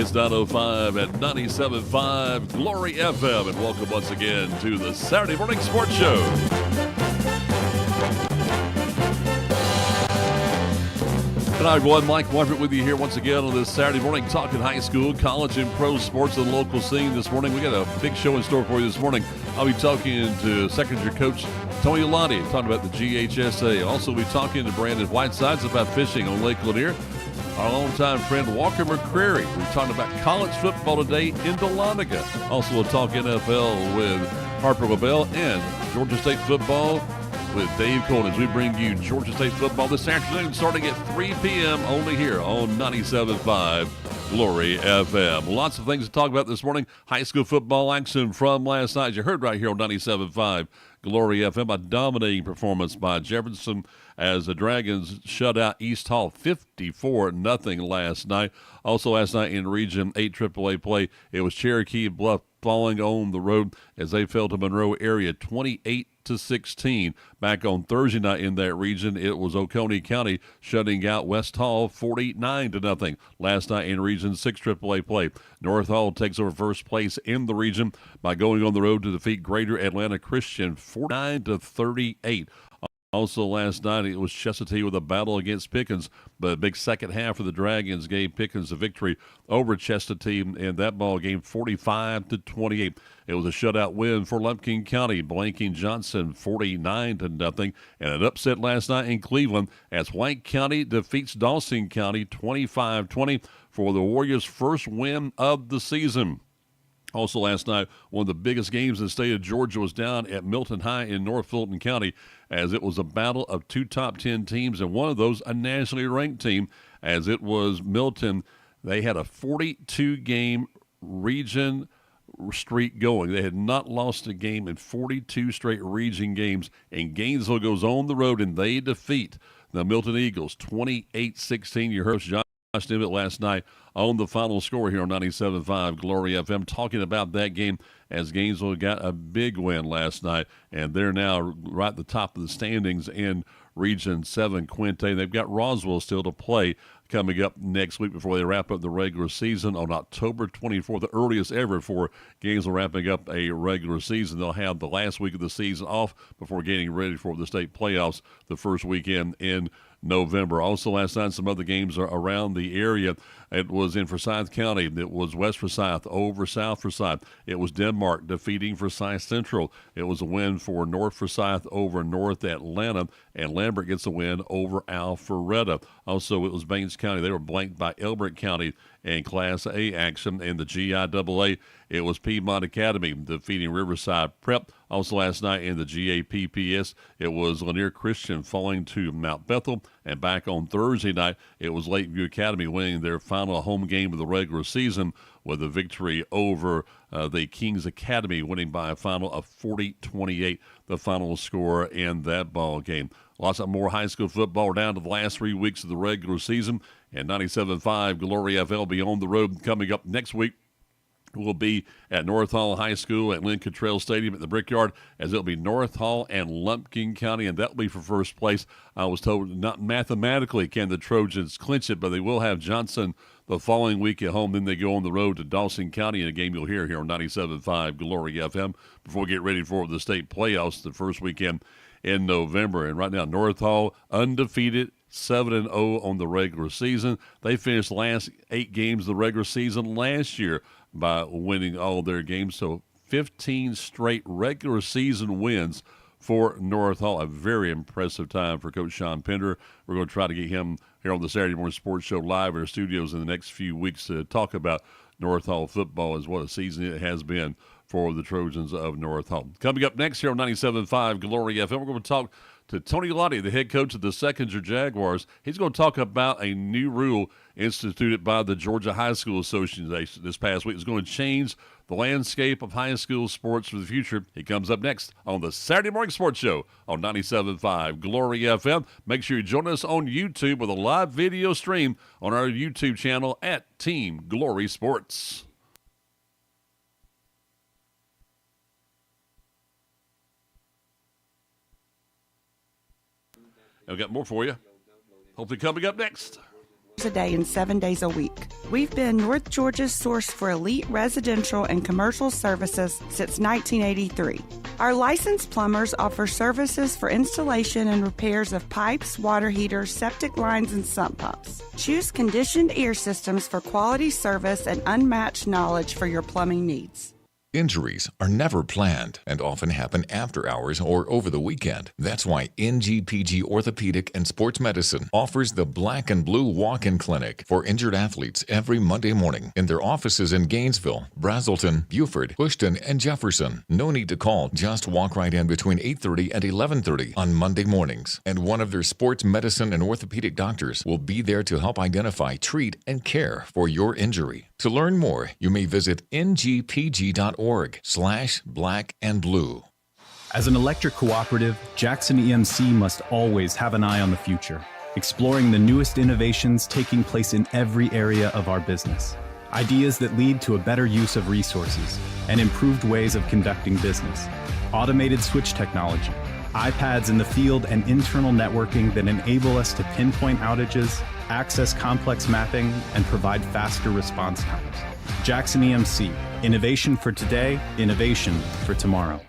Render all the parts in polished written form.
It's 9:05 at 97.5 Glory FM, and welcome once again to the Saturday Morning Sports Show. And I'm everyone, Mike Wofford with you here once again on this Saturday morning, talking high school, college, and pro sports and local scene this morning. We got a big show in store for you this morning. I'll be talking to second-year coach Tony Lottie, talking about the GHSA. Also, we'll be talking to Brandon Whitesides about fishing on Lake Lanier. Our longtime friend Walker McCreary. We're talking about college football today in Dahlonega. Also, we'll talk NFL with Harper LaBelle and Georgia State football with Dave Cohen as we bring you Georgia State football this afternoon starting at 3 p.m. only here on 97.5 Glory FM. Lots of things to talk about this morning. High school football action from last night. You heard right here on 97.5 Glory FM. A dominating performance by Jefferson as the Dragons shut out East Hall 54-0 last night. Also last night in Region 8 AAA play, it was Cherokee Bluff falling on the road as they fell to Monroe area 28-16. Back on Thursday night in that region, it was Oconee County shutting out West Hall 49-0. Last night in Region 6 AAA play, North Hall takes over first place in the region by going on the road to defeat Greater Atlanta Christian 49-38. Also last night, it was Chestatee with a battle against Pickens, but a big second half for the Dragons gave Pickens a victory over Chestatee in that ball game 45-28. It was a shutout win for Lumpkin County, blanking Johnson 49-0, and an upset last night in Cleveland as White County defeats Dawson County 25-20 for the Warriors' first win of the season. Also last night, one of the biggest games in the state of Georgia was down at Milton High in North Fulton County as it was a battle of two top 10 teams, and one of those a nationally ranked team as it was Milton. They had a 42-game region streak going. They had not lost a game in 42 straight region games, and Gainesville goes on the road and they defeat the Milton Eagles 28-16. You heard Josh Nimitz last night on the final score here on 97.5 Glory FM, talking about that game as Gainesville got a big win last night, and they're now right at the top of the standings in Region 7 Quinte. They've got Roswell still to play coming up next week before they wrap up the regular season on October 24th, the earliest ever for Gainesville wrapping up a regular season. They'll have the last week of the season off before getting ready for the state playoffs the first weekend in November. Also last night, some other games are around the area. It was in Forsyth County. It was West Forsyth over South Forsyth. It was Denmark defeating Forsyth Central. It was a win for North Forsyth over North Atlanta, and Lambert gets a win over Alpharetta. Also, it was Baines County. They were blanked by Elbert County in Class A action. In the GIAA, it was Piedmont Academy defeating Riverside Prep. Also last night in the GAPPS, it was Lanier Christian falling to Mount Bethel. And back on Thursday night, it was Lakeview Academy winning their final home game of the regular season with a victory over the Kings Academy, winning by a final of 40-28, the final score in that ball game. Lots of more high school football. We're down to the last 3 weeks of the regular season, and 97.5 Glory FL be on the road coming up next week. Will be at North Hall High School at Lynn Cottrell Stadium at the Brickyard, as it'll be North Hall and Lumpkin County, and that'll be for first place. I was told not mathematically can the Trojans clinch it, but they will have Johnson the following week at home. Then they go on the road to Dawson County in a game you'll hear here on 97.5 Glory FM before we get ready for the state playoffs the first weekend in November. And right now, North Hall undefeated, 7-0 on the regular season. They finished the last 8 games of the regular season last year by winning all their games. So 15 straight regular season wins for North Hall. A very impressive time for Coach Sean Pender. We're going to try to get him here on the Saturday Morning Sports Show live in our studios in the next few weeks to talk about North Hall football, as what a season it has been for the Trojans of North Hall. Coming up next here on 97.5 Glory FM, we're going to talk to Tony Lottie, the head coach of the Seconder Jaguars. He's going to talk about a new rule instituted by the Georgia High School Association this past week. It's going to change the landscape of high school sports for the future. He comes up next on the Saturday Morning Sports Show on 97.5 Glory FM. Make sure you join us on YouTube with a live video stream on our YouTube channel at Team Glory Sports. I've got more for you. Hopefully coming up next. a day and 7 days a week. We've been North Georgia's source for elite residential and commercial services since 1983. Our licensed plumbers offer services for installation and repairs of pipes, water heaters, septic lines, and sump pumps. Choose conditioned air systems for quality service and unmatched knowledge for your plumbing needs. Injuries are never planned and often happen after hours or over the weekend. That's why NGPG Orthopedic and Sports Medicine offers the Black and Blue Walk-In Clinic for injured athletes every Monday morning in their offices in Gainesville, Brazelton, Beaufort, Houston, and Jefferson. No need to call. Just walk right in between 8:30 and 11:30 on Monday mornings. And one of their sports medicine and orthopedic doctors will be there to help identify, treat, and care for your injury. To learn more, you may visit ngpg.org/blackandblue. As an electric cooperative, Jackson EMC must always have an eye on the future, exploring the newest innovations taking place in every area of our business. Ideas that lead to a better use of resources and improved ways of conducting business. Automated switch technology, iPads in the field, and internal networking that enable us to pinpoint outages, access complex mapping, and provide faster response times. Jackson EMC, innovation for today, innovation for tomorrow.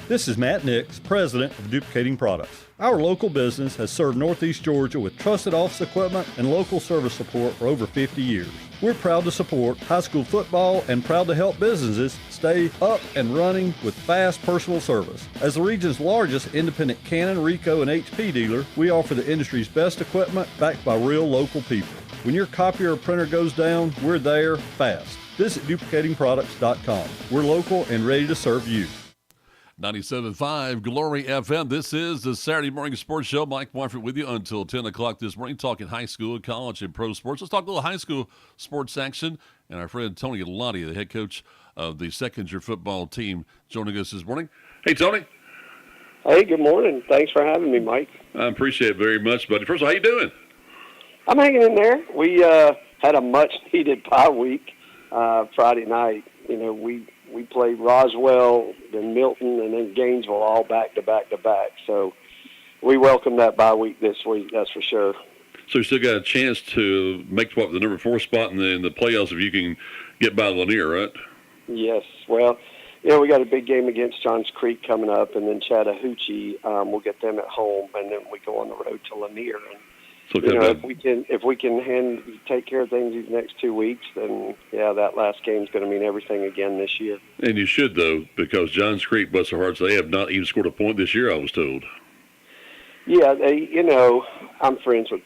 This is Matt Nix, president of Duplicating Products. Our local business has served Northeast Georgia with trusted office equipment and local service support for over 50 years. We're proud to support high school football and proud to help businesses stay up and running with fast personal service. As the region's largest independent Canon, Ricoh, and HP dealer, we offer the industry's best equipment backed by real local people. When your copier or printer goes down, we're there fast. Visit duplicatingproducts.com. We're local and ready to serve you. 97.5 Glory FM. This is the Saturday Morning Sports Show. Mike Wofford with you until 10 o'clock this morning, talking high school, college, and pro sports. Let's talk a little high school sports action. And our friend Tony Galati, the head coach of the second-year football team, joining us this morning. Hey, Tony. Hey, good morning. Thanks for having me, Mike. I appreciate it very much, buddy. First of all, how you doing? I'm hanging in there. We had a much-needed bye week Friday night. You know, we played Roswell, then Milton, and then Gainesville all back to back to back. So we welcome that bye week this week, that's for sure. So you still got a chance to make the number 4 spot in the playoffs if you can get by Lanier, right? Yes. Well, you know, we got a big game against Johns Creek coming up, and then Chattahoochee. We'll get them at home, and then we go on the road to Lanier. And so you know, if we can take care of things these next 2 weeks, then yeah, that last game is going to mean everything again this year. And you should, though, because Johns Creek, bless their hearts, they have not even scored a point this year, I was told. Yeah, you know, I'm friends with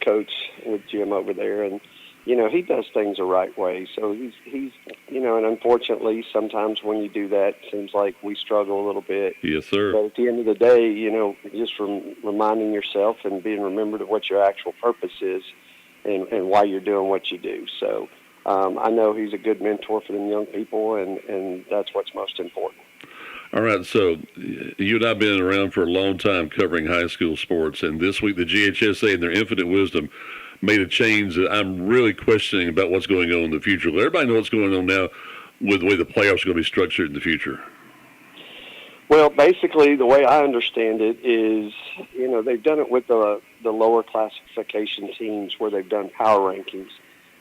Jim over there, and you know, he does things the right way. So he's you know, and unfortunately, sometimes when you do that, it seems like we struggle a little bit. Yes, sir. But at the end of the day, you know, just from reminding yourself and being remembered of what your actual purpose is and why you're doing what you do. So I know he's a good mentor for them young people, and that's what's most important. All right, so you and I have been around for a long time covering high school sports, and this week the GHSA, in their infinite wisdom, made a change that I'm really questioning about what's going on in the future. Let everybody know what's going on now with the way the playoffs are going to be structured in the future. Well, basically, the way I understand it is, you know, they've done it with the lower classification teams where they've done power rankings.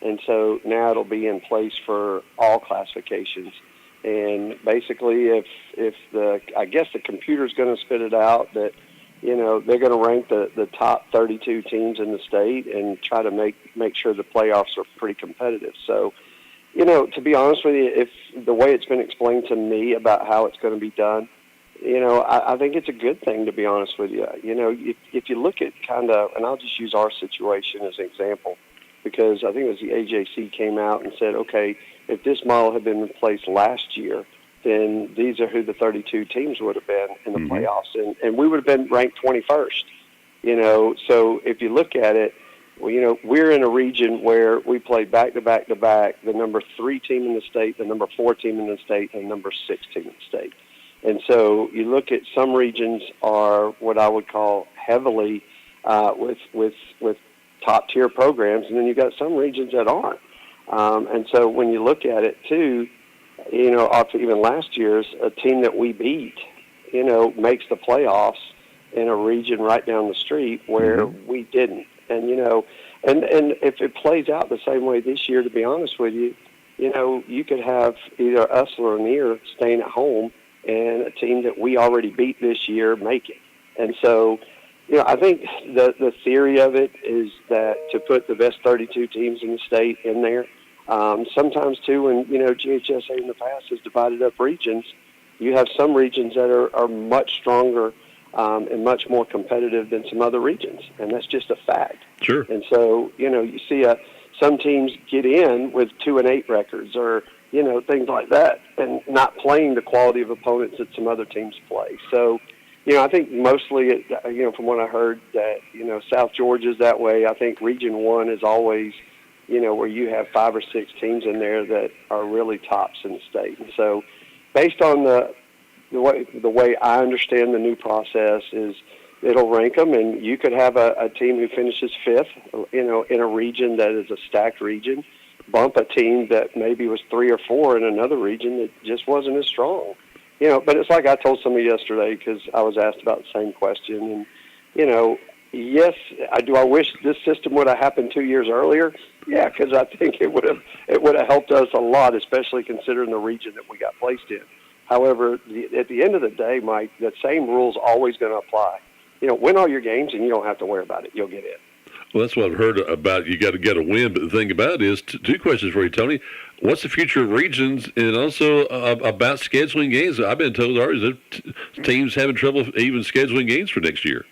And so now it'll be in place for all classifications. And basically, if I guess the computer's going to spit it out that, you know, they're going to rank the top 32 teams in the state and try to make sure the playoffs are pretty competitive. So, you know, to be honest with you, if the way it's been explained to me about how it's going to be done, you know, I think it's a good thing, to be honest with you. You know, if you look at kind of, and I'll just use our situation as an example, because I think it was the AJC came out and said, okay, if this model had been in place last year, then these are who the 32 teams would have been in the playoffs, and we would have been ranked 21st. You know, so if you look at it, well, you know, we're in a region where we play back to back to back, the number 3 team in the state, the number 4 team in the state, and number 6 team in the state. And so you look at some regions are what I would call heavily with top tier programs, and then you've got some regions that aren't. And so when you look at it too, you know, after even last year's, a team that we beat, you know, makes the playoffs in a region right down the street where we didn't. And, you know, And if it plays out the same way this year, to be honest with you, you could have either us or Lanier staying at home and a team that we already beat this year make it. And so, I think the theory of it is that to put the best 32 teams in the state in there, sometimes too, when, GHSA in the past has divided up regions, you have some regions that are much stronger and much more competitive than some other regions, and that's just a fact. Sure. And so, you see some teams get in with 2-8 records or, things like that, and not playing the quality of opponents that some other teams play. So, I think mostly, from what I heard, that, South Georgia's that way. I think Region 1 is always, where you have 5 or 6 teams in there that are really tops in the state. And so based on the way I understand the new process is it'll rank them, and you could have a team who finishes 5th, in a region that is a stacked region, bump a team that maybe was 3 or 4 in another region that just wasn't as strong. But it's like I told somebody yesterday, because I was asked about the same question, and, yes, do I wish this system would have happened 2 years earlier? Yeah, because I think it would have helped us a lot, especially considering the region that we got placed in. However, at the end of the day, Mike, the same rule's always going to apply. Win all your games, and you don't have to worry about it. You'll get in. Well, that's what I've heard about. You got to get a win. But the thing about it is, two questions for you, Tony. What's the future of regions, and also about scheduling games? I've been told already that teams having trouble even scheduling games for next year.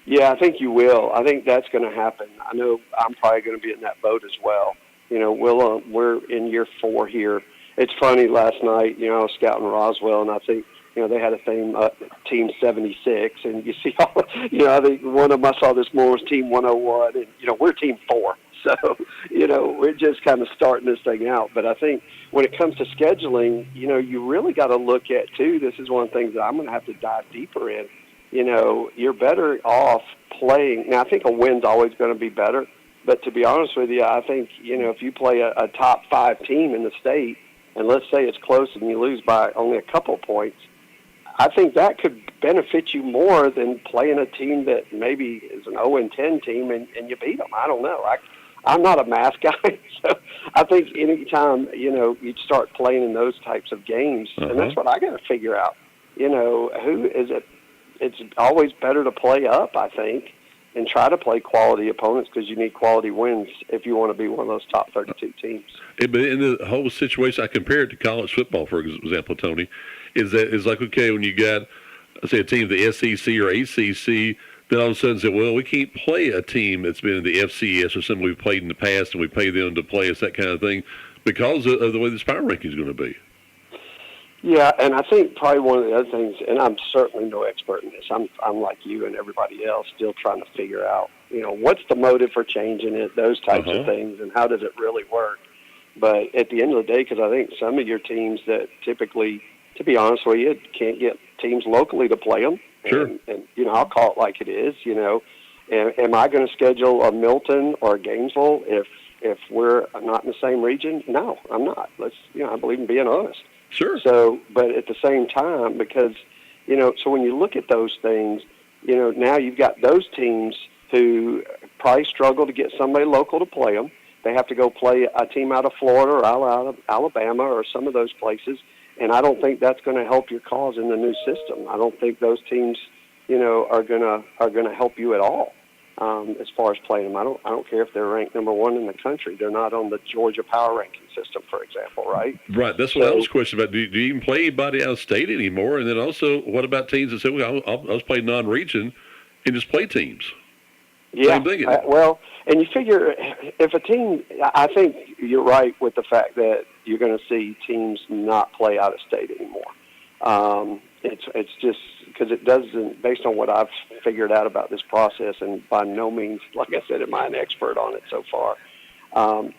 Yeah, I think you will. I think that's going to happen. I know I'm probably going to be in that boat as well. We're in year 4 here. It's funny, last night, I was scouting Roswell, and I think, they had a thing, Team 76, and you see all, I think one of them I saw this morning was Team 101, and, we're Team 4. So, we're just kind of starting this thing out. But I think when it comes to scheduling, you really got to look at, too, this is one of the things that I'm going to have to dive deeper in. You're better off playing. Now, I think a win's always going to be better. But to be honest with you, I think, if you play a top 5 team in the state, and let's say it's close and you lose by only a couple points, I think that could benefit you more than playing a team that maybe is an 0-10 team and you beat them. I don't know. I'm not a math guy, so I think any time, you start playing in those types of games, and that's what I got to figure out. Who is it? It's always better to play up, I think, and try to play quality opponents, because you need quality wins if you want to be one of those top 32 teams. But in the whole situation, I compare it to college football, for example, Tony, is that it's like, okay, when you got, say, a team of the SEC or ACC, then all of a sudden say, well, we can't play a team that's been in the FCS or something we've played in the past, and we pay them to play us, that kind of thing, because of the way this power ranking is going to be. Yeah, and I think probably one of the other things, and I'm certainly no expert in this, I'm like you and everybody else, still trying to figure out, what's the motive for changing it, those types of things, and how does it really work. But at the end of the day, because I think some of your teams that typically, to be honest with you, can't get teams locally to play them. Sure. And I'll call it like it is, Am I going to schedule a Milton or a Gainesville if we're not in the same region? No, I'm not. I believe in being honest. Sure. So, but at the same time, because, so when you look at those things, now you've got those teams who probably struggle to get somebody local to play them. They have to go play a team out of Florida or out of Alabama or some of those places. And I don't think that's going to help your cause in the new system. I don't think those teams, are going to help you at all as far as playing them. I don't care if they're ranked number 1 in the country. They're not on the Georgia power ranking system, for example, right? Right. That's what I was questioning about. Do you even play anybody out of state anymore? And then also, what about teams that say, well, I'll just play non-region and just play teams? Yeah. Same thing. And you figure if a team, I think you're right with the fact that you're going to see teams not play out of state anymore. It's just because it doesn't, based on what I've figured out about this process, and by no means, like I said, am I an expert on it so far.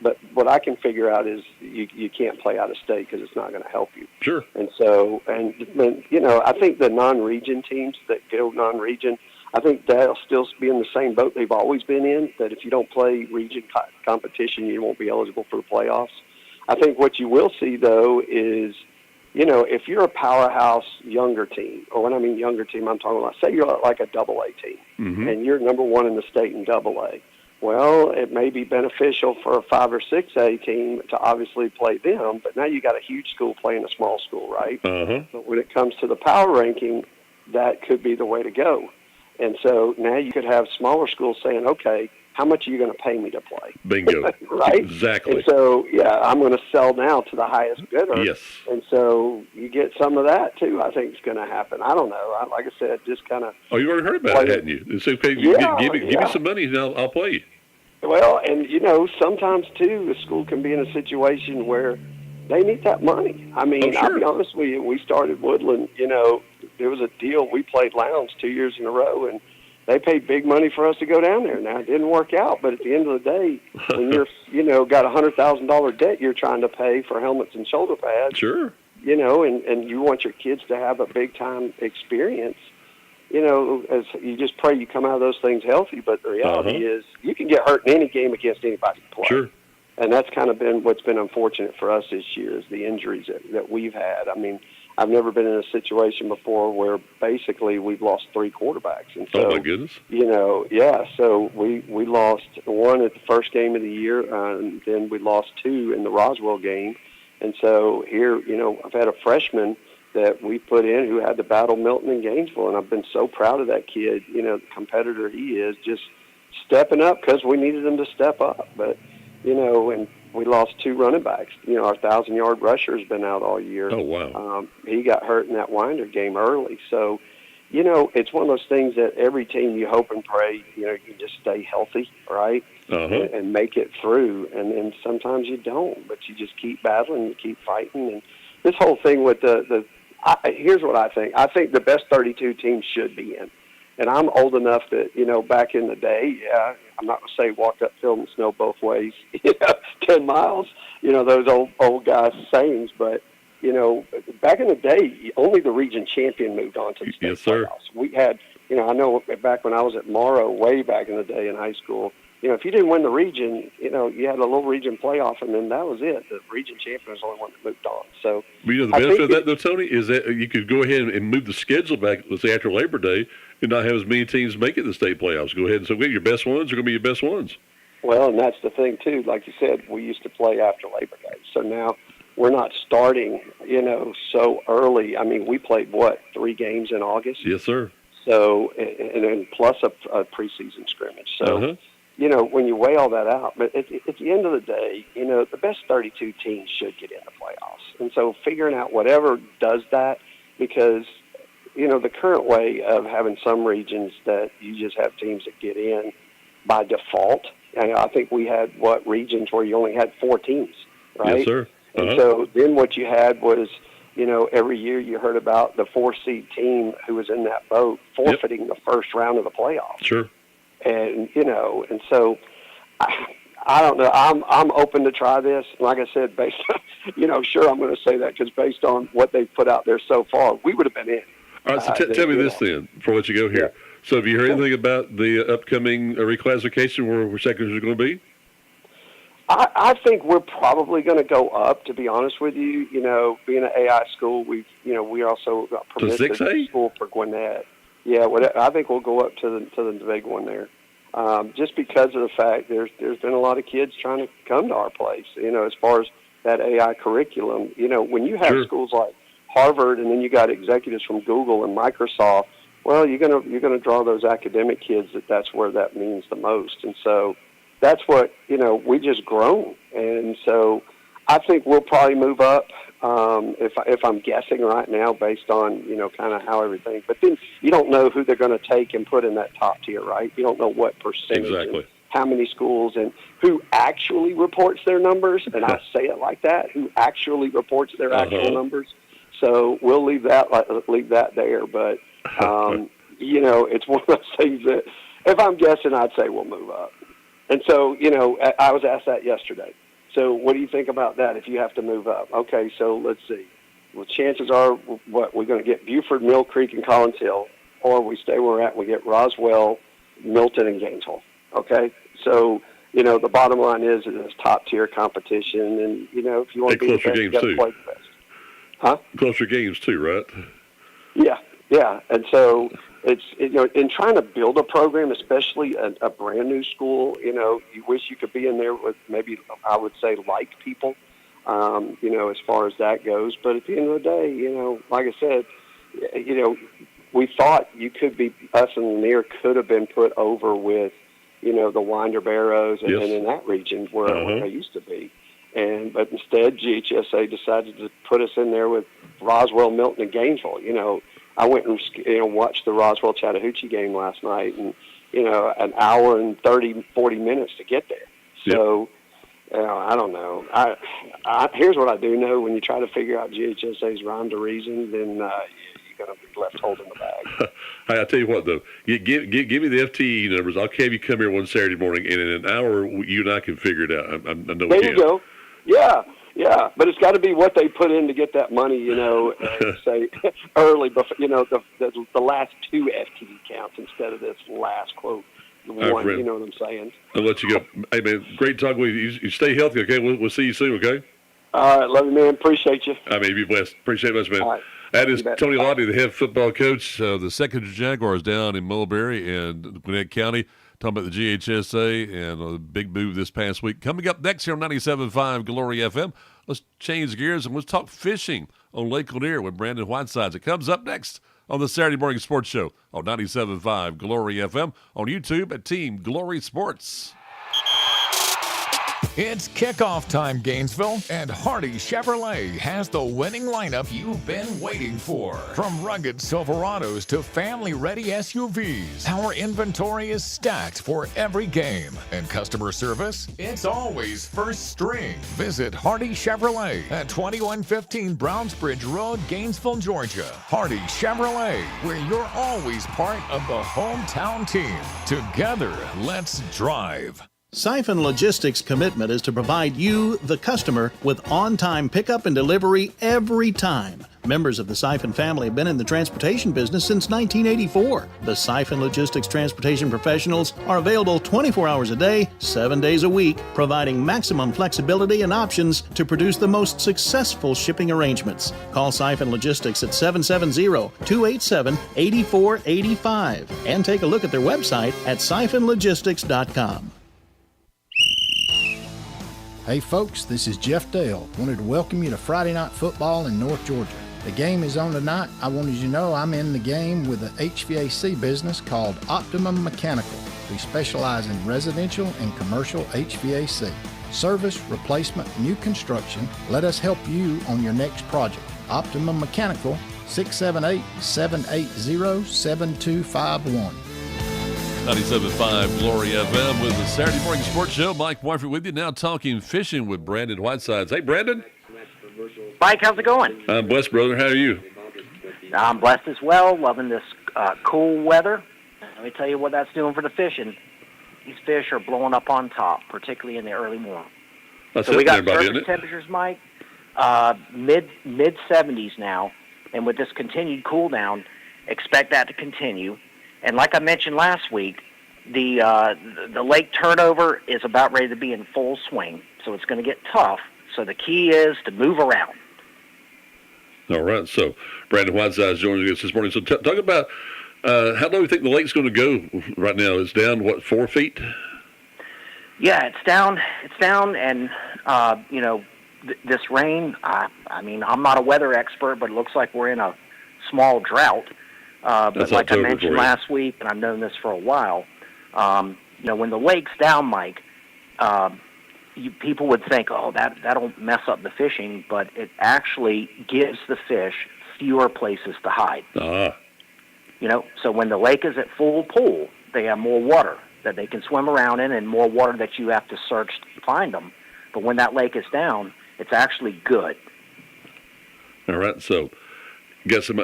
But what I can figure out is you can't play out of state because it's not going to help you. Sure. And so, I think the non-region teams that go non-region, I think they'll still be in the same boat they've always been in, that if you don't play region competition, you won't be eligible for the playoffs. I think what you will see, though, is, if you're a powerhouse younger team, or when I mean younger team, I'm talking about, say you're like a AA team, and you're number 1 in the state in AA. Well, it may be beneficial for a 5 or 6A team to obviously play them, but now you got a huge school playing a small school, right? Uh-huh. But when it comes to the power ranking, that could be the way to go. And so now you could have smaller schools saying, okay, how much are you going to pay me to play? Bingo. Right? Exactly. And so, yeah, I'm going to sell now to the highest bidder. Yes. And so you get some of that, too, I think is going to happen. I don't know. Like I said, just kind of. Oh, you already heard about it, hadn't you? It's okay. Give me some money and I'll play you. Well, and, sometimes, too, the school can be in a situation where they need that money. I mean, sure. I'll be honest with you, we started Woodland, there was a deal. We played Lowndes 2 years in a row, and they paid big money for us to go down there. Now, it didn't work out, but at the end of the day, when you're, got a $100,000 debt you're trying to pay for helmets and shoulder pads, sure, and you want your kids to have a big-time experience, as you just pray you come out of those things healthy, but the reality is you can get hurt in any game against anybody to play. Sure. And that's kind of been what's been unfortunate for us this year is the injuries that we've had. I mean, I've never been in a situation before where basically we've lost 3 quarterbacks. And so, oh, my goodness. So we lost one at the first game of the year, and then we lost 2 in the Roswell game. And so here, I've had a freshman that we put in who had to battle Milton and Gainesville, and I've been so proud of that kid, the competitor he is, just stepping up because we needed him to step up. But, and we lost 2 running backs. Our 1,000-yard rusher has been out all year. Oh, wow. He got hurt in that Winder game early. So, it's one of those things that every team you hope and pray, you just stay healthy, right, and make it through. And then sometimes you don't, but you just keep battling, you keep fighting. And this whole thing with here's what I think. I think the best 32 teams should be in. And I'm old enough that, back in the day, I'm not going to say walked up field and snow both ways, 10 miles, those old guys' sayings. But, back in the day, only the region champion moved on to the state playoffs. We had, I know back when I was at Morrow, way back in the day in high school, if you didn't win the region, you had a little region playoff, and then that was it. The region champion was the only one that moved on. So, the benefit of that, though, Tony, is that you could go ahead and move the schedule back, let's say, after Labor Day, and not have as many teams make it to the state playoffs. Go ahead and say, your best ones are going to be your best ones. Well, and that's the thing, too. Like you said, we used to play after Labor Day. So now we're not starting, so early. I mean, we played, 3 games in August? Yes, sir. So, and then plus a preseason scrimmage. So, when you weigh all that out, but at the end of the day, the best 32 teams should get in the playoffs. And so figuring out whatever does that, because, the current way of having some regions that you just have teams that get in by default, and I think we had, regions where you only had 4 teams, right? Yes, sir. And so then what you had was, every year you heard about the 4-seed team who was in that boat forfeiting the first round of the playoffs. Sure. And, and so I don't know. I'm open to try this. Like I said, based on, sure, I'm going to say that because based on what they've put out there so far, we would have been in. All right, so tell me this then, before I let you go here. Yeah. So have you heard anything about the upcoming reclassification where sections are going to be? I think we're probably going to go up, to be honest with you. Being an AI school, we also got permitted to school for Gwinnett. Yeah, I think we'll go up to the big one there, just because of the fact there's been a lot of kids trying to come to our place. As far as that AI curriculum, when you have schools like Harvard and then you got executives from Google and Microsoft, well, you're gonna draw those academic kids that's where that means the most, and so that's what we just grown, and so I think we'll probably move up. If I'm guessing right now based on, kind of how everything, but then you don't know who they're going to take and put in that top tier, right? You don't know what percentage, exactly, how many schools, and who actually reports their numbers. And I say it like that, who actually reports their actual numbers. So we'll leave that there. But, it's one of those things that if I'm guessing, I'd say we'll move up. And so, I was asked that yesterday. So what do you think about that if you have to move up? Okay, so let's see. Well, chances are, we're going to get Buford, Mill Creek, and Collins Hill, or we stay where we're at, we get Roswell, Milton, and Gainesville. Okay? So, the bottom line is it's top-tier competition, and, if you want to be the best, you got to play the best. Huh? Closer games, too, right? Yeah. And so, in trying to build a program, especially a brand new school, you wish you could be in there with maybe, I would say, like people, as far as that goes. But at the end of the day, like I said, we thought us and Lanier could have been put over with, the Winder Barrows and in that region where they used to be. But instead, GHSA decided to put us in there with Roswell, Milton, and Gainesville. I went and watched the Roswell Chattahoochee game last night, and an hour and 40 minutes to get there. So I don't know. Here's what I do know: when you try to figure out GHSA's rhyme to reason, then you're going to be left holding the bag. I tell you what, though, give me the FTE numbers. I'll have you come here one Saturday morning, and in an hour, you and I can figure it out. I know we can. There you go. Yeah, but it's got to be what they put in to get that money, say early, before, the last 2 FTE counts instead of this last quote one. You know what I'm saying? I'll let you go. Hey, man, great talking with you. You stay healthy, okay? We'll see you soon, okay? All right, love you, man. Appreciate you. Be blessed. Appreciate it much, man. All right. That is Tony Lottie, the head football coach of the Secondary Jaguars down in Mulberry and Gwinnett County. Talking about the GHSA and a big move this past week. Coming up next here on 97.5 Glory FM, let's change gears and let's talk fishing on Lake Lanier with Brandon Whitesides. It comes up next on the Saturday Morning Sports Show on 97.5 Glory FM, on YouTube at Team Glory Sports. It's kickoff time, Gainesville, and Hardy Chevrolet has the winning lineup you've been waiting for. From rugged Silverados to family-ready SUVs, our inventory is stacked for every game. And customer service, it's always first string. Visit Hardy Chevrolet at 2115 Brownsbridge Road, Gainesville, Georgia. Hardy Chevrolet, where you're always part of the hometown team. Together, let's drive. Siphon Logistics' commitment is to provide you, the customer, with on-time pickup and delivery every time. Members of the Siphon family have been in the transportation business since 1984. The Siphon Logistics transportation professionals are available 24 hours a day, 7 days a week, providing maximum flexibility and options to produce the most successful shipping arrangements. Call Siphon Logistics at 770-287-8485 and take a look at their website at siphonlogistics.com. Hey folks, this is Jeff Dale. Wanted to welcome you to Friday Night Football in North Georgia. The game is on tonight. I wanted you to know I'm in the game with an HVAC business called Optimum Mechanical. We specialize in residential and commercial HVAC. Service, replacement, new construction. Let us help you on your next project. Optimum Mechanical, 678-780-7251. 97.5 Glory FM with the Saturday Morning Sports Show. Mike Wofford with you now, talking fishing with Brandon Whitesides. Hey, Brandon. Mike, how's it going? I'm blessed, brother. How are you? I'm blessed as well. Loving this cool weather. Let me tell you what that's doing for the fishing. These fish are blowing up on top, particularly in the early morning. So we got surface temperatures, Mike, mid-70s now. And with this continued cool down, expect that to continue. And like I mentioned last week, the lake turnover is about ready to be in full swing, so it's going to get tough. So the key is to move around. All right. So Brandon Whitesides joining us this morning. So talk about how low do you think the lake's going to go right now? It's down, 4 feet? Yeah, it's down. And, this rain, I mean, I'm not a weather expert, but it looks like we're in a small drought. But like I mentioned last week, and I've known this for a while, when the lake's down, Mike, people would think, oh, that'll mess up the fishing, but it actually gives the fish fewer places to hide. So when the lake is at full pool, they have more water that they can swim around in and more water that you have to search to find them. But when that lake is down, it's actually good. All right, so got some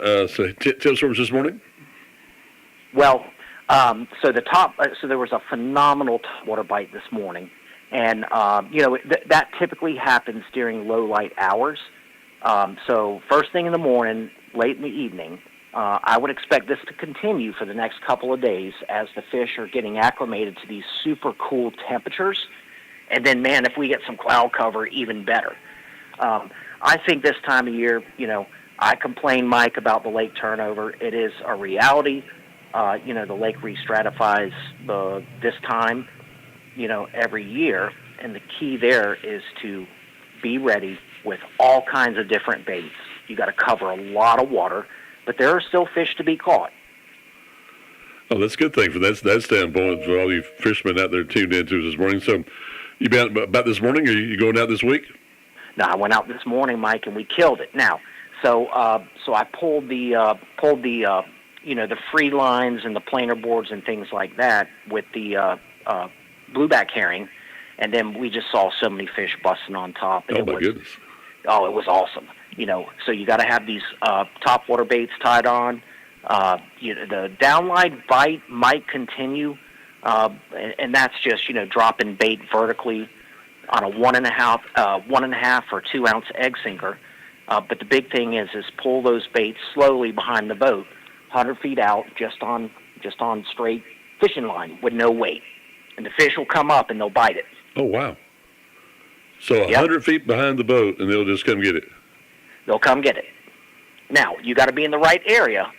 tip service this morning? Well, so there was a phenomenal water bite this morning, and that typically happens during low light hours. So first thing in the morning, late in the evening, I would expect this to continue for the next couple of days as the fish are getting acclimated to these super cool temperatures. And then, man, if we get some cloud cover, even better. I think this time of year, I complain, Mike, about the lake turnover. It is a reality. The lake restratifies this time, every year. And the key there is to be ready with all kinds of different baits. You got to cover a lot of water, but there are still fish to be caught. Oh, that's a good thing from that standpoint for all you fishermen out there tuned into this morning. So, you been out about this morning, or are you going out this week? No, I went out this morning, Mike, and we killed it. Now, so I pulled the the free lines and the planer boards and things like that with the blueback herring, and then we just saw so many fish busting on top. Oh, my goodness. Oh, it was awesome. So you got to have these topwater baits tied on. The downline bite might continue, and that's just dropping bait vertically on a 1.5 or 2 ounce egg sinker. But the big thing is pull those baits slowly behind the boat, 100 feet out, just on straight fishing line with no weight, and the fish will come up and they'll bite it. Oh, wow! So 100 feet behind the boat, and they'll just come get it. They'll come get it. Now you got to be in the right area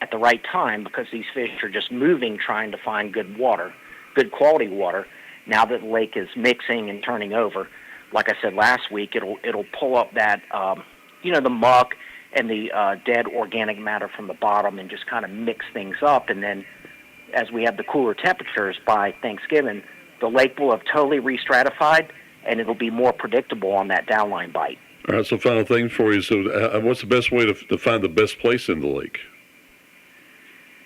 at the right time, because these fish are just moving, trying to find good water, good quality water. Now that the lake is mixing and turning over, like I said last week, it'll pull up that the muck and the dead organic matter from the bottom and just kind of mix things up. And then as we have the cooler temperatures by Thanksgiving, the lake will have totally restratified, and it'll be more predictable on that downline bite. All right, so final thing for you. So what's the best way to find the best place in the lake?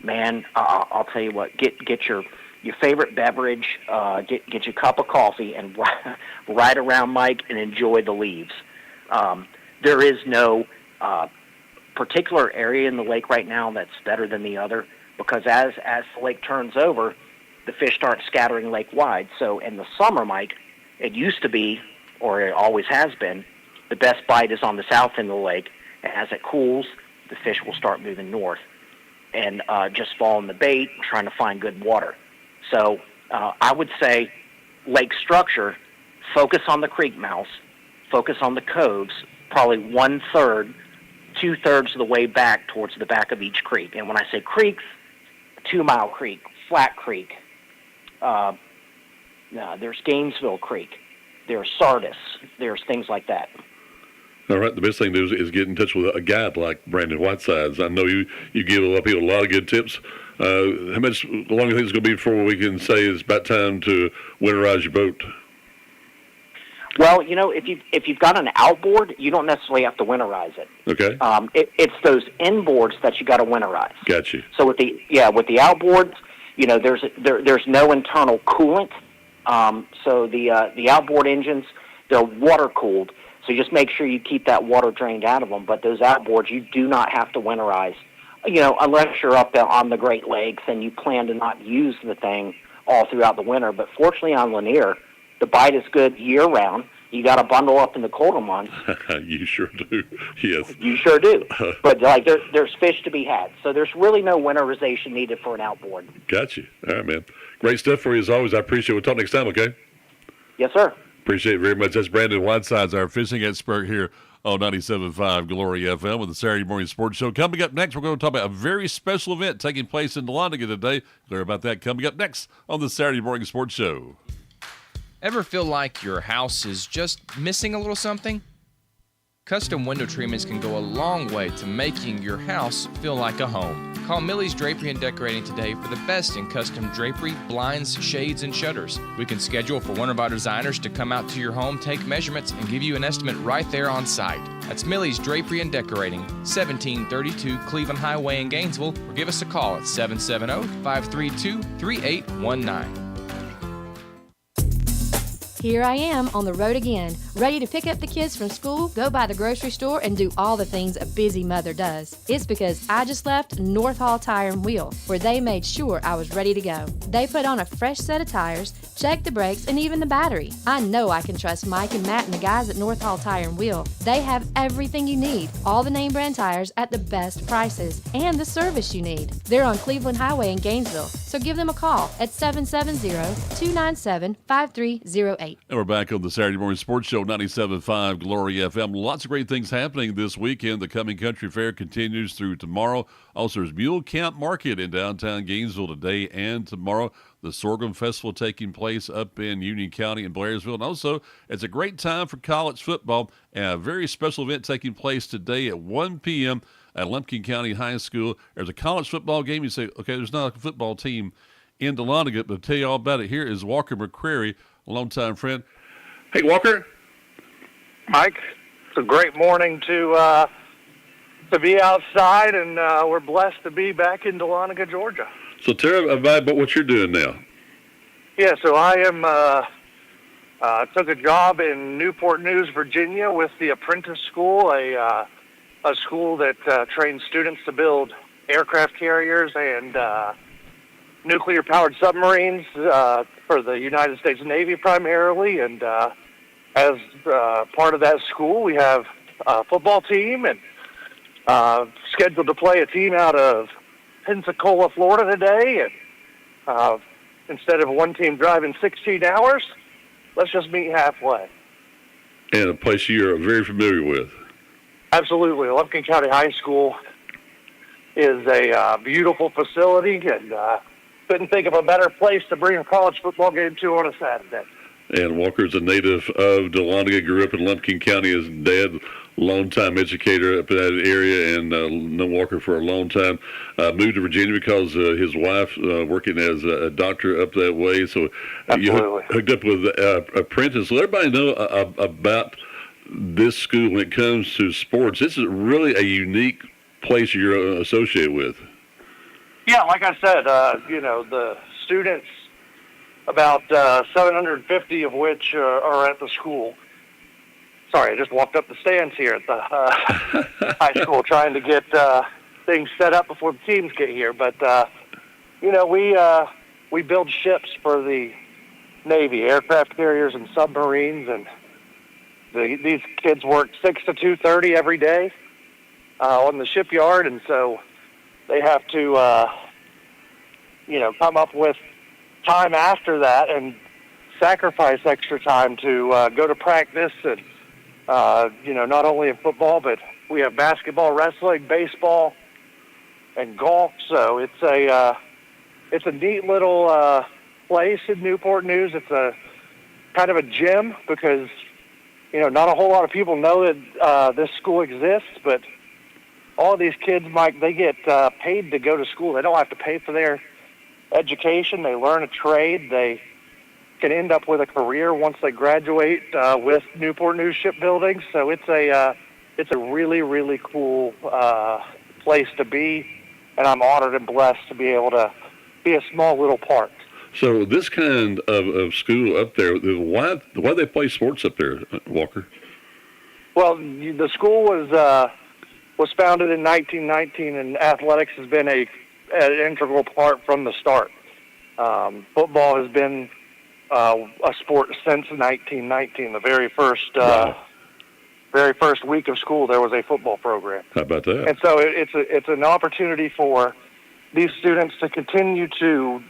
Man, I'll tell you what, get your favorite beverage, get your cup of coffee, and ride around, Mike, and enjoy the leaves. There is no particular area in the lake right now that's better than the other, because as the lake turns over, the fish start scattering lake-wide. So in the summer, Mike, it used to be, or it always has been, the best bite is on the south end of the lake, and as it cools, the fish will start moving north and just following the bait, trying to find good water. So I would say lake structure, focus on the creek mouths, focus on the coves, probably 1/3, 2/3 of the way back towards the back of each creek. And when I say creeks, 2 Mile Creek, Flat Creek, there's Gainesville Creek, there's Sardis, there's things like that. All right, the best thing to do is get in touch with a guide like Brandon Whitesides. I know you give a lot of people a lot of good tips. How much longer do you think it's going to be before we can say it's about time to winterize your boat? Well, if you've got an outboard, you don't necessarily have to winterize it. Okay. It's those inboards that you got to winterize. Got you. So with the outboards, there's no internal coolant. So the outboard engines, they're water cooled. So just make sure you keep that water drained out of them. But those outboards, you do not have to winterize, unless you're up on the Great Lakes and you plan to not use the thing all throughout the winter. But fortunately on Lanier, the bite is good year-round. You got to bundle up in the colder months. You sure do, yes. You sure do. But there's fish to be had. So there's really no winterization needed for an outboard. Got you. All right, man. Great stuff for you as always. I appreciate it. We'll talk next time, okay? Yes, sir. Appreciate it very much. That's Brandon Whitesides, our fishing expert here on 97.5 Glory FM with the Saturday Morning Sports Show. Coming up next, we're going to talk about a very special event taking place in Dahlonega today. Clear about that coming up next on the Saturday Morning Sports Show. Ever feel like your house is just missing a little something? Custom window treatments can go a long way to making your house feel like a home. Call Millie's Drapery and Decorating today for the best in custom drapery, blinds, shades, and shutters. We can schedule for one of our designers to come out to your home, take measurements, and give you an estimate right there on site. That's Millie's Drapery and Decorating, 1732 Cleveland Highway in Gainesville, or give us a call at 770-532-3819. Here I am on the road again, ready to pick up the kids from school, go by the grocery store, and do all the things a busy mother does. It's because I just left North Hall Tire and Wheel, where they made sure I was ready to go. They put on a fresh set of tires, checked the brakes, and even the battery. I know I can trust Mike and Matt and the guys at North Hall Tire and Wheel. They have everything you need, all the name brand tires at the best prices, and the service you need. They're on Cleveland Highway in Gainesville, so give them a call at 770-297-5308. state. And we're back on the Saturday Morning Sports Show, 97.5 Glory FM. Lots of great things happening this weekend. The Coming Country Fair continues through tomorrow. Also, there's Mule Camp Market in downtown Gainesville today and tomorrow. The Sorghum Festival taking place up in Union County in Blairsville. And also, it's a great time for college football. And a very special event taking place today at 1 p.m. at Lumpkin County High School. There's a college football game. You say, okay, there's not a football team in Dahlonega, but to tell you all about it, here is Walker McCrary, a longtime friend. Hey, Walker. Mike, it's a great morning to be outside, and we're blessed to be back in Dahlonega, Georgia. So tell me about what you're doing now. Yeah, so I am took a job in Newport News, Virginia, with the Apprentice School, a school that trains students to build aircraft carriers and nuclear-powered submarines for the United States Navy primarily. And as part of that school, we have a football team and scheduled to play a team out of Pensacola, Florida today. And instead of one team driving 16 hours, let's just meet halfway. And a place you're very familiar with. Absolutely. Lumpkin County High School is a beautiful facility, and couldn't think of a better place to bring a college football game to on a Saturday. And Walker's a native of Dahlonega, grew up in Lumpkin County. His dad, longtime educator up in that area, and known Walker for a long time. Moved to Virginia because his wife working as a doctor up that way. So you hooked up with Apprentice. Let everybody know about this school when it comes to sports. This is really a unique place you're associated with. Yeah, like I said, the students, about 750 of which are at the school. Sorry, I just walked up the stands here at the high school trying to get things set up before the teams get here. But, we build ships for the Navy, aircraft carriers and submarines, and these kids work 6 to 2:30 every day on the shipyard, and so they have to, come up with time after that and sacrifice extra time to go to practice and, not only in football, but we have basketball, wrestling, baseball, and golf. So it's a neat little place in Newport News. It's a kind of a gym because, not a whole lot of people know that this school exists, but all of these kids, Mike, they get paid to go to school. They don't have to pay for their education. They learn a trade. They can end up with a career once they graduate with Newport News Shipbuilding. So it's a really, really cool place to be, and I'm honored and blessed to be able to be a small little part. So this kind of school up there, why they play sports up there, Walker? Well, the school was founded in 1919, and athletics has been an integral part from the start. Football has been a sport since 1919. The very first week of school, there was a football program. How about that? And so it's an opportunity for these students to continue to,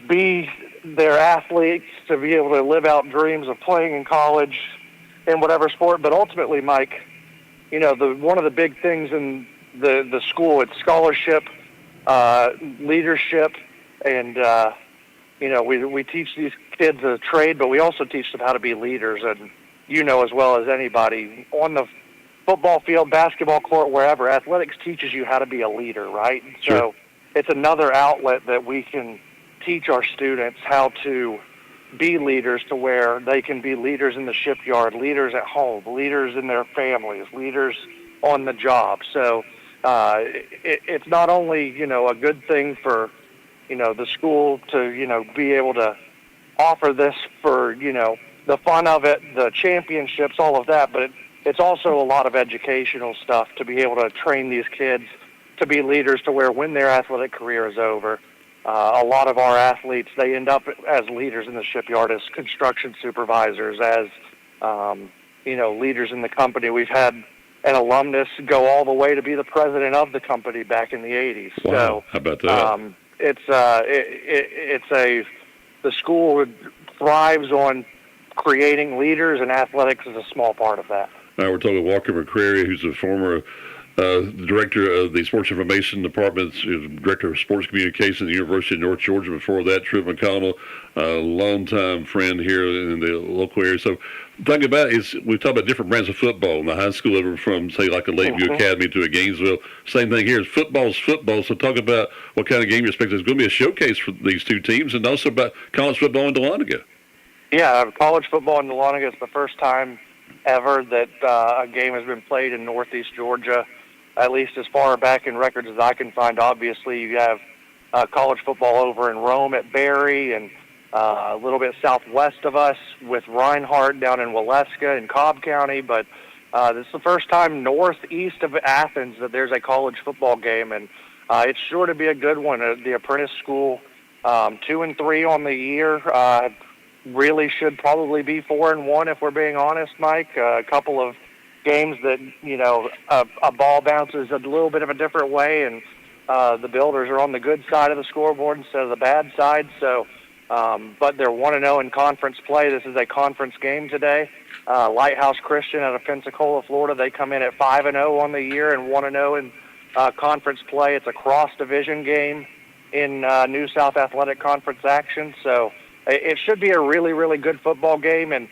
be their athletes, to be able to live out dreams of playing in college in whatever sport. But ultimately, Mike, one of the big things in the school, it's scholarship, leadership, and we teach these kids a trade, but we also teach them how to be leaders. And as well as anybody, on the football field, basketball court, wherever, athletics teaches you how to be a leader, right? Sure. So it's another outlet that we can teach our students how to be leaders, to where they can be leaders in the shipyard, leaders at home, leaders in their families, leaders on the job. So it's not only, a good thing for, the school to, be able to offer this for, the fun of it, the championships, all of that, but it's also a lot of educational stuff to be able to train these kids to be leaders, to where when their athletic career is over, a lot of our athletes, they end up as leaders in the shipyard, as construction supervisors, as, leaders in the company. We've had an alumnus go all the way to be the president of the company back in the 80s. Wow. So, how about that? the school thrives on creating leaders, and athletics is a small part of that. All right, we're talking with Walker McCrary, who's a former director of the Sports Information Department, director of Sports Communications at the University of North Georgia. Before that, Trip McConnell, a longtime friend here in the local area. So, talking about we talk about different brands of football in the high school level, from say like a Lakeview Academy to a Gainesville. Same thing here. Football's football. So, talk about what kind of game you expect. There's going to be a showcase for these two teams, and also about college football in Dahlonega. Yeah, college football in Dahlonega is the first time ever that a game has been played in Northeast Georgia. At least as far back in records as I can find. Obviously, you have college football over in Rome at Berry, and a little bit southwest of us with Reinhardt down in Waleska in Cobb County. But this is the first time northeast of Athens that there's a college football game, and it's sure to be a good one. The Apprentice School, 2-3 on the year, really should probably be 4-1 if we're being honest, Mike. A couple of games that, a ball bounces a little bit of a different way, and the Builders are on the good side of the scoreboard instead of the bad side. So, but they're 1-0 in conference play. This is a conference game today. Lighthouse Christian out of Pensacola, Florida, they come in at 5-0 on the year and 1-0 in conference play. It's a cross-division game in New South Athletic Conference action. So it should be a really, really good football game. And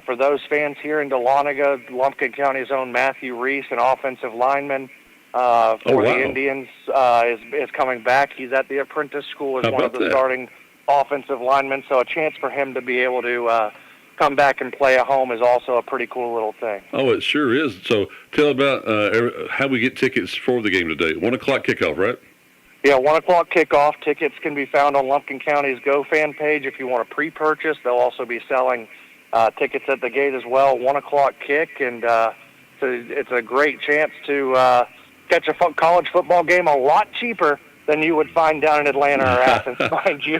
for those fans here in Dahlonega, Lumpkin County's own Matthew Reese, an offensive lineman for the Indians, is coming back. He's at the Apprentice School as one of the starting offensive linemen, so a chance for him to be able to come back and play at home is also a pretty cool little thing. Oh, it sure is. So tell about how we get tickets for the game today. 1 o'clock kickoff, right? Yeah, 1 o'clock kickoff. Tickets can be found on Lumpkin County's GoFan page if you want to pre-purchase. They'll also be selling tickets at the gate as well. 1 o'clock kick, and so it's a great chance to catch a college football game a lot cheaper than you would find down in Atlanta or Athens, mind you.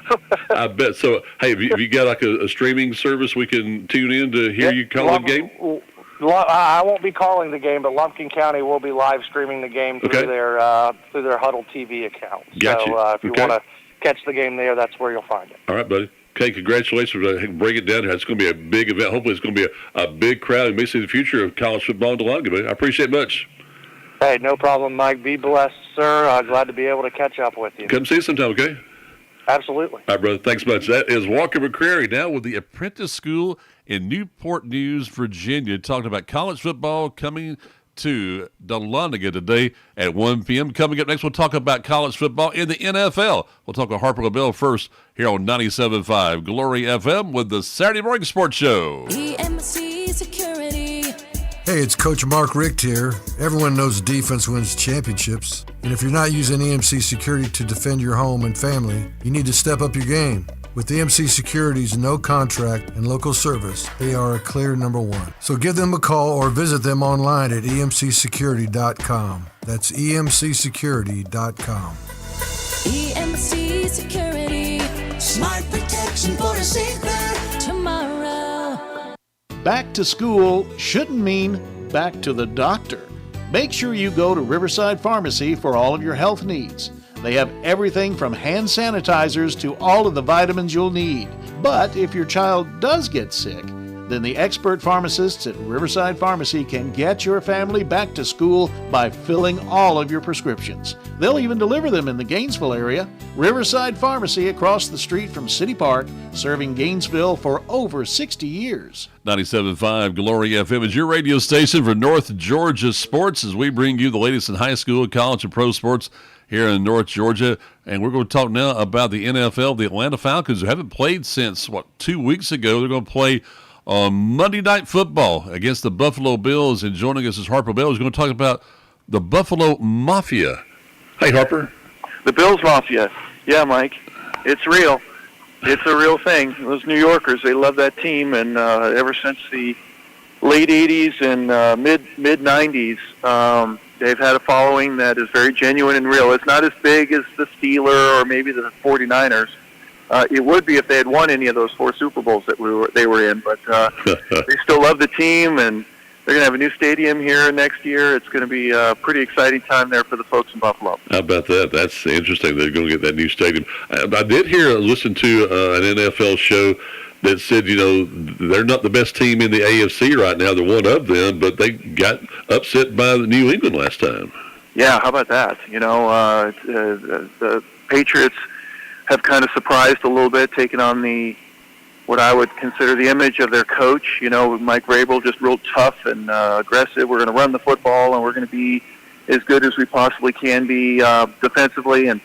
I bet. So, hey, have you got like a streaming service we can tune in to hear you call the game? I won't be calling the game, but Lumpkin County will be live streaming the game through their Huddle TV account. Gotcha. So if you want to catch the game there, that's where you'll find it. All right, buddy. Okay, congratulations. Bring it down here. It's going to be a big event. Hopefully it's going to be a big crowd and basically the future of college football in Dahlonega, buddy. I appreciate it much. Hey, no problem, Mike. Be blessed, sir. Glad to be able to catch up with you. Come see us sometime, okay? Absolutely. All right, brother. Thanks much. That is Walker McCrary now with the Apprentice School in Newport News, Virginia, talking about college football coming to Dahlonega today at 1 p.m. Coming up next, we'll talk about college football in the NFL. We'll talk with Harper LaBelle first here on 97.5 Glory FM with the Saturday Morning Sports Show. EMC Security. Hey, it's Coach Mark Richt here. Everyone knows defense wins championships. And if you're not using EMC Security to defend your home and family, you need to step up your game. With EMC Security's no contract and local service, they are a clear number one. So give them a call or visit them online at emcsecurity.com. That's emcsecurity.com. EMC Security. Smart protection for a safer tomorrow. Back to school shouldn't mean back to the doctor. Make sure you go to Riverside Pharmacy for all of your health needs. They have everything from hand sanitizers to all of the vitamins you'll need. But if your child does get sick, then the expert pharmacists at Riverside Pharmacy can get your family back to school by filling all of your prescriptions. They'll even deliver them in the Gainesville area. Riverside Pharmacy across the street from City Park, serving Gainesville for over 60 years. 97.5 Glory FM is your radio station for North Georgia sports as we bring you the latest in high school, college, and pro sports here in North Georgia. And we're going to talk now about the NFL. The Atlanta Falcons, who haven't played since, 2 weeks ago, they're going to play on Monday Night Football against the Buffalo Bills. And joining us is Harper Bell, who's going to talk about the Buffalo Mafia. Hey, Harper. The Bills Mafia. Yeah, Mike. It's real. It's a real thing. Those New Yorkers, they love that team. And ever since the late 80s and mid-90s, they've had a following that is very genuine and real. It's not as big as the Steelers or maybe the 49ers. It would be if they had won any of those 4 Super Bowls that they were in, but they still love the team, and they're going to have a new stadium here next year. It's going to be a pretty exciting time there for the folks in Buffalo. How about that? That's interesting. They're going to get that new stadium. I did listen to an NFL show that said, they're not the best team in the AFC right now. They're one of them, but they got upset by the New England last time. Yeah, how about that? The Patriots have kind of surprised a little bit, taking on what I would consider the image of their coach. Mike Vrabel, just real tough and aggressive. We're going to run the football, and we're going to be as good as we possibly can be defensively. And,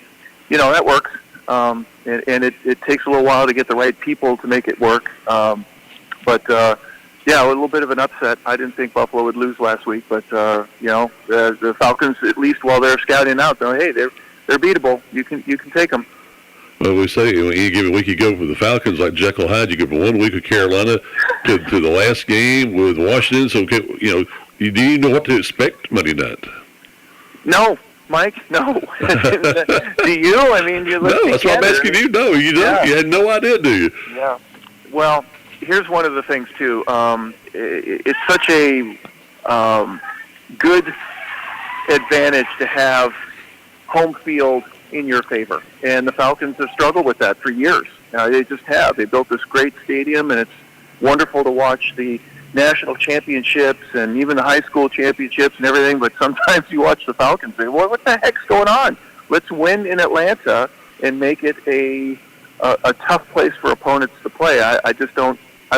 that works. And it takes a little while to get the right people to make it work. But a little bit of an upset. I didn't think Buffalo would lose last week, but the Falcons, at least while they're scouting out, they're beatable. You can take them. Well, we say any given week you go for the Falcons like Jekyll Hyde. You go from 1 week of Carolina to the last game with Washington. So do you know what to expect Monday night? No. Mike, no. Do you? I mean, you look No, that's what I'm asking you. No, you don't. Yeah. You had no idea, do you? Yeah. Well, here's one of the things, too. It's such a good advantage to have home field in your favor. And the Falcons have struggled with that for years. They just have. They built this great stadium, and it's wonderful to watch the national championships and even the high school championships and everything, but sometimes you watch the Falcons and say, well, what the heck's going on? Let's win in Atlanta and make it a tough place for opponents to play. I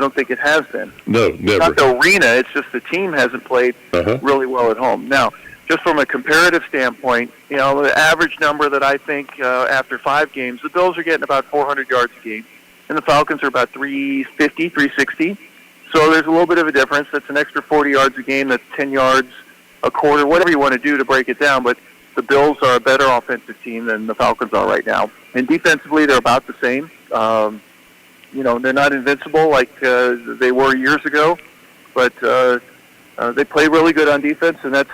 don't think it has been. No, never. It's not the arena, it's just the team hasn't played really well at home. Now, just from a comparative standpoint, the average number that I think after 5 games, the Bills are getting about 400 yards a game, and the Falcons are about 350, 360. So there's a little bit of a difference. That's an extra 40 yards a game. That's 10 yards a quarter, whatever you want to do to break it down. But the Bills are a better offensive team than the Falcons are right now. And defensively, they're about the same. They're not invincible like they were years ago, but they play really good on defense, and that's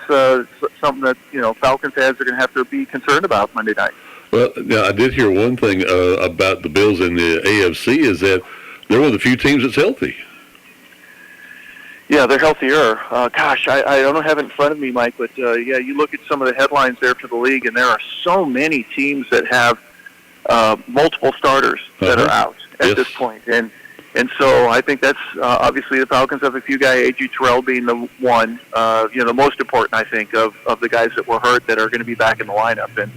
something that, Falcons fans are going to have to be concerned about Monday night. Well, now, I did hear one thing about the Bills in the AFC is that they're one of the few teams that's healthy. Yeah, they're healthier. I don't have it in front of me, Mike, but you look at some of the headlines there for the league, and there are so many teams that have multiple starters that are out at this point. And so I think that's obviously the Falcons have a few guys, A.J. Terrell being the one, the most important, I think, of the guys that were hurt that are going to be back in the lineup. And,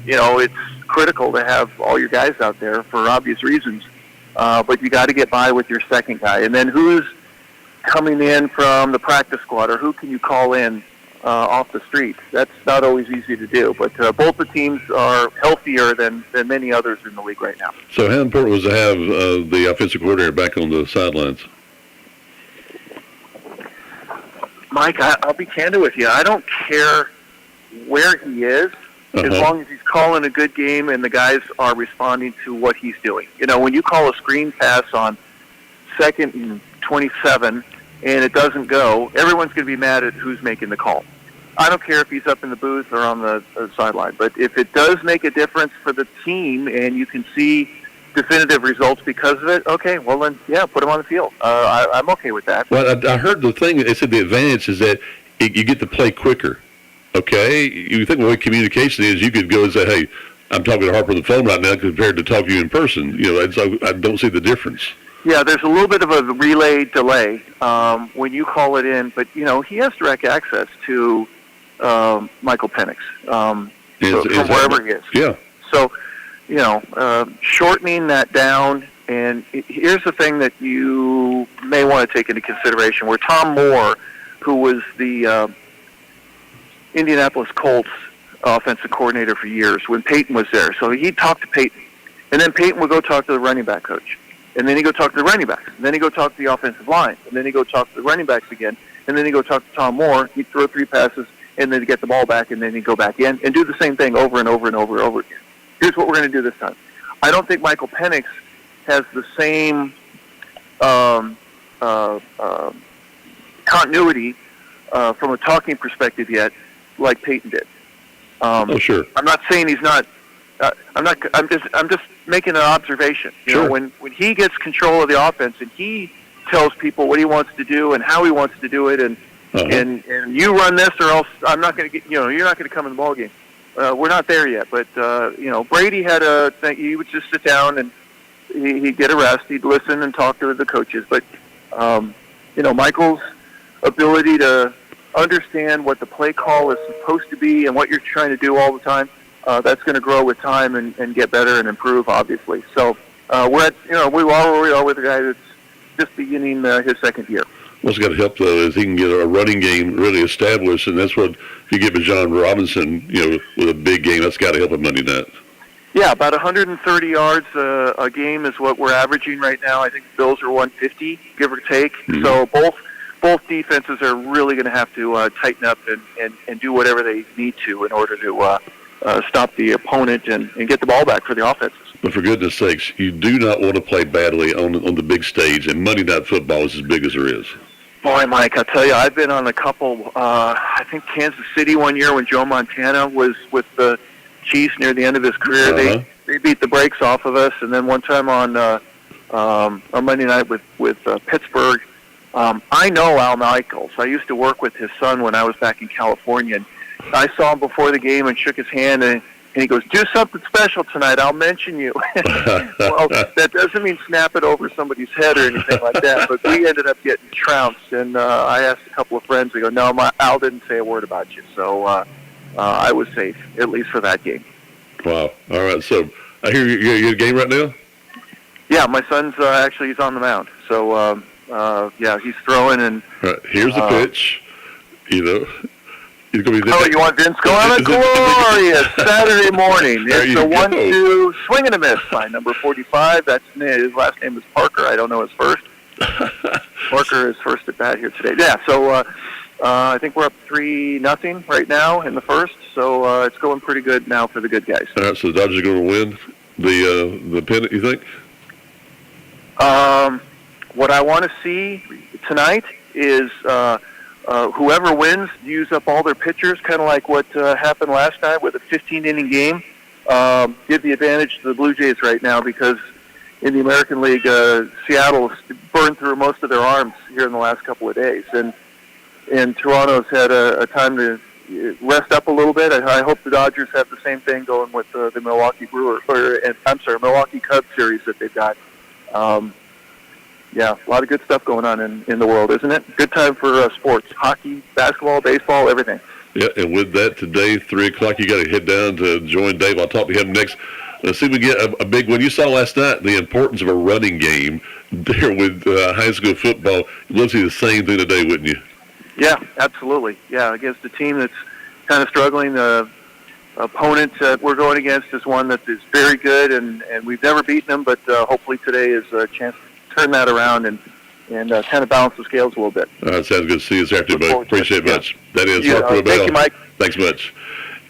it's critical to have all your guys out there for obvious reasons, but you got to get by with your second guy. And then who's coming in from the practice squad, or who can you call in off the street? That's not always easy to do, but both the teams are healthier than many others in the league right now. So how important was to have the offensive coordinator back on the sidelines? Mike, I'll be candid with you. I don't care where he is, as long as he's calling a good game and the guys are responding to what he's doing. When you call a screen pass on 2nd and 27 and it doesn't go, everyone's going to be mad at who's making the call. I don't care if he's up in the booth or on the sideline, but if it does make a difference for the team and you can see definitive results because of it, okay, well then, put him on the field. I'm okay with that. Well, I heard the thing, they said the advantage is that you get to play quicker, okay? You think the way communication is, you could go and say, hey, I'm talking to Harper on the phone right now compared to talking to you in person. I don't see the difference. Yeah, there's a little bit of a relay delay when you call it in, but, he has direct access to Michael Penix from wherever he is. Yeah. So, shortening that down, and here's the thing that you may want to take into consideration, where Tom Moore, who was the Indianapolis Colts offensive coordinator for years, when Peyton was there, so he'd talk to Peyton, and then Peyton would go talk to the running back coach. And then he'd go talk to the running backs. And then he'd go talk to the offensive line. And then he'd go talk to the running backs again. And then he'd go talk to Tom Moore. He'd throw 3 passes, and then he'd get the ball back, and then he'd go back in and do the same thing over and over and over and over again. Here's what we're going to do this time. I don't think Michael Penix has the same continuity from a talking perspective yet like Peyton did. Sure. I'm not saying he's not. I'm just making an observation. Sure. When he gets control of the offense and he tells people what he wants to do and how he wants to do it, and you run this or else I'm not going to get. You're not going to come in the ball game. We're not there yet, but Brady had a thing. He would just sit down and he'd get a rest. He'd listen and talk to the coaches. But, Michael's ability to understand what the play call is supposed to be and what you're trying to do all the time, that's going to grow with time and get better and improve, obviously. So we are where we are with a guy that's just beginning his second year. What's got to help, though, is he can get a running game really established, and that's what, if you give John Robinson, with a big game, that's got to help him Monday night. Yeah, about 130 yards a game is what we're averaging right now. I think the Bills are 150, give or take. Mm-hmm. So both defenses are really going to have to tighten up and do whatever they need to in order to stop the opponent and get the ball back for the offenses. But for goodness sakes, you do not want to play badly on the big stage, and Monday Night Football is as big as there is. Boy, Mike, I tell you, I've been on a couple, I think Kansas City one year when Joe Montana was with the Chiefs near the end of his career. Uh-huh. They beat the brakes off of us, and then one time on Monday night with Pittsburgh. I know Al Michaels. I used to work with his son when I was back in California, and I saw him before the game and shook his hand, and he goes, "Do something special tonight. I'll mention you." Well, that doesn't mean snap it over somebody's head or anything like that, but we ended up getting trounced, and I asked a couple of friends. They go, "No, Al didn't say a word about you," so I was safe, at least for that game. Wow. All right, so I hear you're at a game right now? Yeah, my son's actually, he's on the mound. So, he's throwing. And right, here's the pitch, He's gonna be you want Vince go on a glorious Saturday morning. It's a 1-2 swing and a miss by number 45. His last name is Parker. I don't know his first. Parker is first at bat here today. Yeah, so I think we're up 3-0 right now in the first. So it's going pretty good now for the good guys. All right, so the Dodgers are going to win the pennant, you think? What I want to see tonight is whoever wins use up all their pitchers, kind of like what happened last night with a 15-inning game. Give the advantage to the Blue Jays right now because in the American League, Seattle burned through most of their arms here in the last couple of days. And Toronto's had a time to rest up a little bit. I hope the Dodgers have the same thing going with the Milwaukee Milwaukee Cubs series that they've got. A lot of good stuff going on in the world, isn't it? Good time for sports, hockey, basketball, baseball, everything. Yeah, and with that, today, 3 o'clock, you got to head down to join Dave. I'll talk to him next. Let's see if we get a big one. You saw last night the importance of a running game there with high school football. You'd love to see the same thing today, wouldn't you? Yeah, absolutely. Yeah, against a team that's kind of struggling. The opponent that we're going against is one that is very good, and we've never beaten them, but hopefully today is a chance to turn that around and kind of balance the scales a little bit. All right, sounds good to see you this afternoon, buddy. Appreciate it much. That is Harper Bell. Thank you, Mike. Thanks much.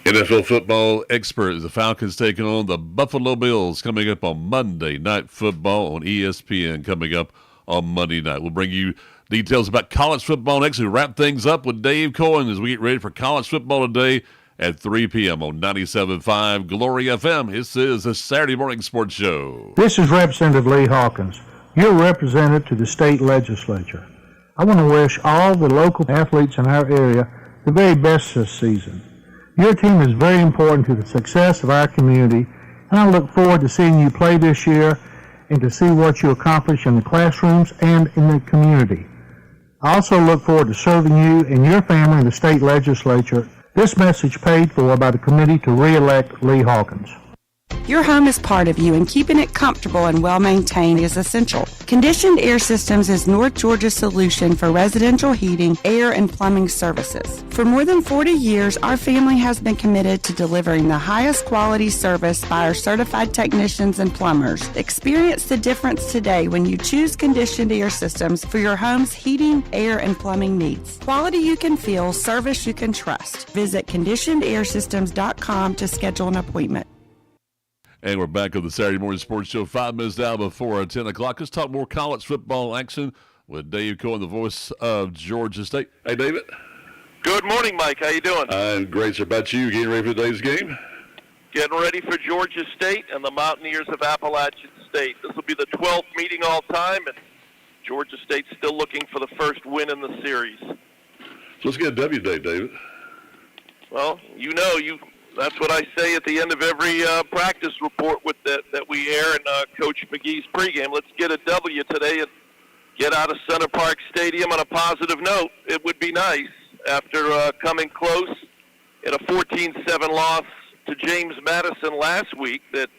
NFL football expert, the Falcons taking on the Buffalo Bills coming up on Monday Night Football on ESPN coming up on Monday night. We'll bring you details about college football next. We wrap things up with Dave Cohen as we get ready for college football today at 3 p.m. on 97.5 Glory FM. This is a Saturday morning sports show. This is Representative Lee Hawkins, your representative to the state legislature. I want to wish all the local athletes in our area the very best this season. Your team is very important to the success of our community, and I look forward to seeing you play this year and to see what you accomplish in the classrooms and in the community. I also look forward to serving you and your family in the state legislature. This message paid for by the committee to re-elect Lee Hawkins. Your home is part of you, and keeping it comfortable and well-maintained is essential. Conditioned Air Systems is North Georgia's solution for residential heating, air, and plumbing services. For more than 40 years, our family has been committed to delivering the highest quality service by our certified technicians and plumbers. Experience the difference today when you choose Conditioned Air Systems for your home's heating, air, and plumbing needs. Quality you can feel, service you can trust. Visit conditionedairsystems.com to schedule an appointment. And we're back on the Saturday Morning Sports Show, 5 minutes now before 10 o'clock. Let's talk more college football action with Dave Cohen, the voice of Georgia State. Hey, David. Good morning, Mike. How you doing? I'm great. So about you, getting ready for today's game? Getting ready for Georgia State and the Mountaineers of Appalachian State. This will be the 12th meeting all time, and Georgia State's still looking for the first win in the series. So let's get a W today, David. Well, you That's what I say at the end of every practice report that we air in Coach McGee's pregame. Let's get a W today and get out of Center Park Stadium on a positive note. It would be nice after coming close in a 14-7 loss to James Madison last week that,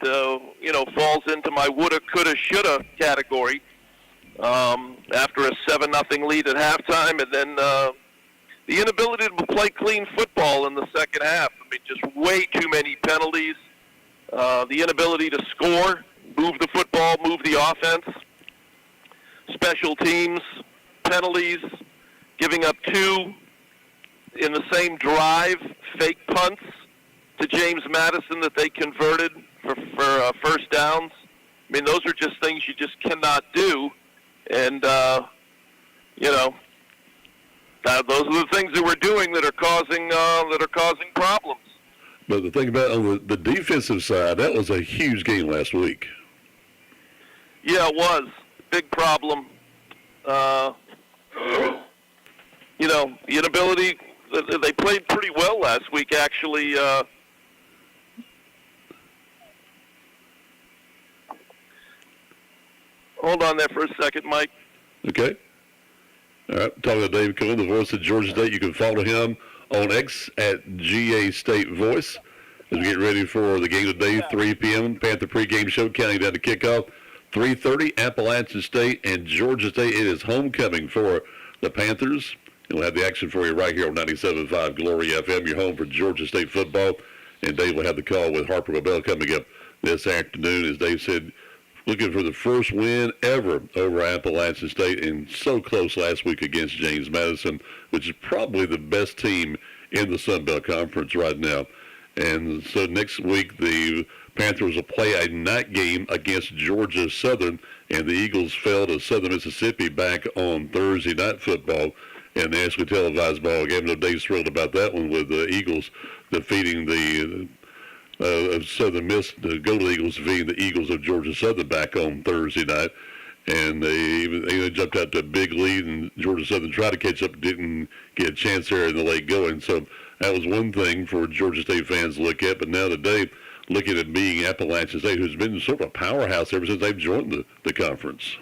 falls into my woulda, coulda, shoulda category after a 7-0 lead at halftime, and then the inability to play clean football in the second half. I mean, just way too many penalties. The inability to score, move the football, move the offense. Special teams, penalties, giving up 2 in the same drive, fake punts to James Madison that they converted for first downs. I mean, those are just things you just cannot do. And, those are the things that we're doing that are causing problems. But the thing about on the defensive side, that was a huge game last week. Yeah, it was. Big problem. The inability, they played pretty well last week, actually. Hold on there for a second, Mike. Okay. All right, talking to Dave Cohen, the voice of Georgia State. You can follow him on X at GA State Voice as we get ready for the game today, 3 p.m. Panther pregame show counting down to kickoff. 3:30, Appalachian State and Georgia State. It is homecoming for the Panthers. And we'll have the action for you right here on 97.5 Glory FM, your home for Georgia State football. And Dave will have the call with Harper Wabell coming up this afternoon. As Dave said, looking for the first win ever over Appalachian State, and so close last week against James Madison, which is probably the best team in the Sun Belt Conference right now. And so next week, the Panthers will play a night game against Georgia Southern, and the Eagles fell to Southern Mississippi back on Thursday night football in the nationally televised ball game. No, Dave's thrilled about that one with the Eagles defeating the Southern Miss, the Golden Eagles defeating the Eagles of Georgia Southern back on Thursday night. And they jumped out to a big lead, and Georgia Southern tried to catch up, didn't get a chance there in the late going. So that was one thing for Georgia State fans to look at. But now today, looking at being Appalachian State, who's been sort of a powerhouse ever since they've joined the conference.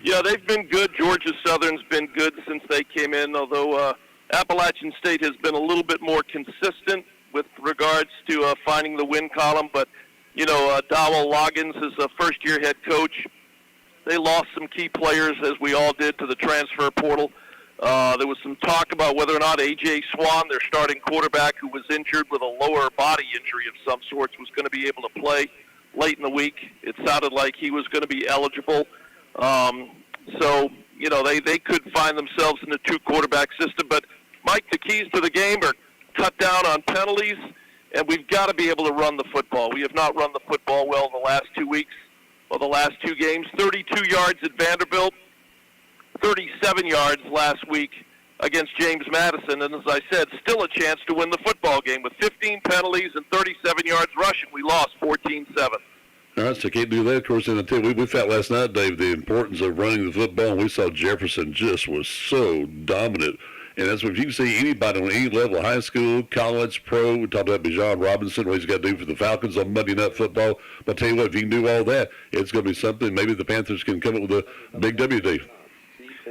Yeah, they've been good. Georgia Southern's been good since they came in, although Appalachian State has been a little bit more consistent with regards to finding the win column. But, Dowell Loggins is a first-year head coach. They lost some key players, as we all did, to the transfer portal. There was some talk about whether or not A.J. Swan, their starting quarterback, who was injured with a lower body injury of some sorts, was going to be able to play late in the week. It sounded like he was going to be eligible. They could find themselves in a 2-quarterback system. But, Mike, the keys to the game are cut down on penalties, and we've got to be able to run the football. We have not run the football well in the last 2 weeks, or the last 2 games. 32 yards at Vanderbilt, 37 yards last week against James Madison, and as I said, still a chance to win the football game. With 15 penalties and 37 yards rushing, we lost 14-7. All right, so can't do that, of course. And we felt last night, Dave, the importance of running the football, and we saw Jefferson just was so dominant. And that's what, if you can see anybody on any level, high school, college, pro, we talked about Bijan Robinson, what he's got to do for the Falcons on Monday Night Football. But I tell you what, if you can do all that, it's going to be something. Maybe the Panthers can come up with a big W, Dave.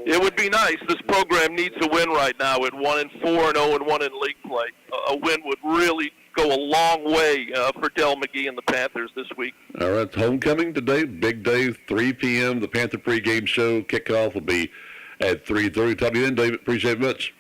It would be nice. This program needs a win right now at 1-4 and 0-1 in league play. A win would really go a long way for Del McGee and the Panthers this week. All right, homecoming today, big day, 3 p.m. The Panther pregame show kickoff will be at 3:30. Talk to you then, David. Appreciate it much.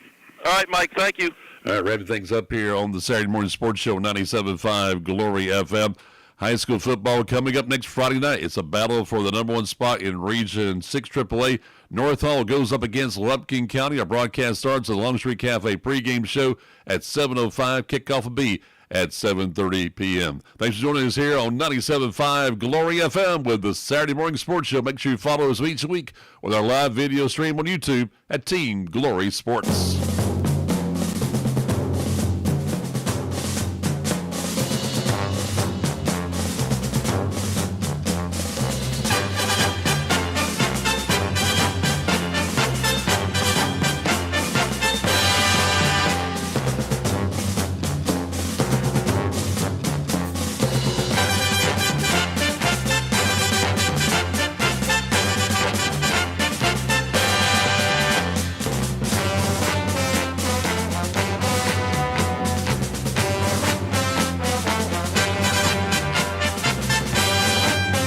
All right, Mike. Thank you. All right, wrapping things up here on the Saturday Morning Sports Show, 97.5 Glory FM. High school football coming up next Friday night. It's a battle for the number 1 spot in Region 6 AAA. North Hall goes up against Lupkin County. Our broadcast starts at the Long Street Cafe pregame show at 7:05. Kickoff will be at 7:30 p.m. Thanks for joining us here on 97.5 Glory FM with the Saturday Morning Sports Show. Make sure you follow us each week with our live video stream on YouTube at Team Glory Sports.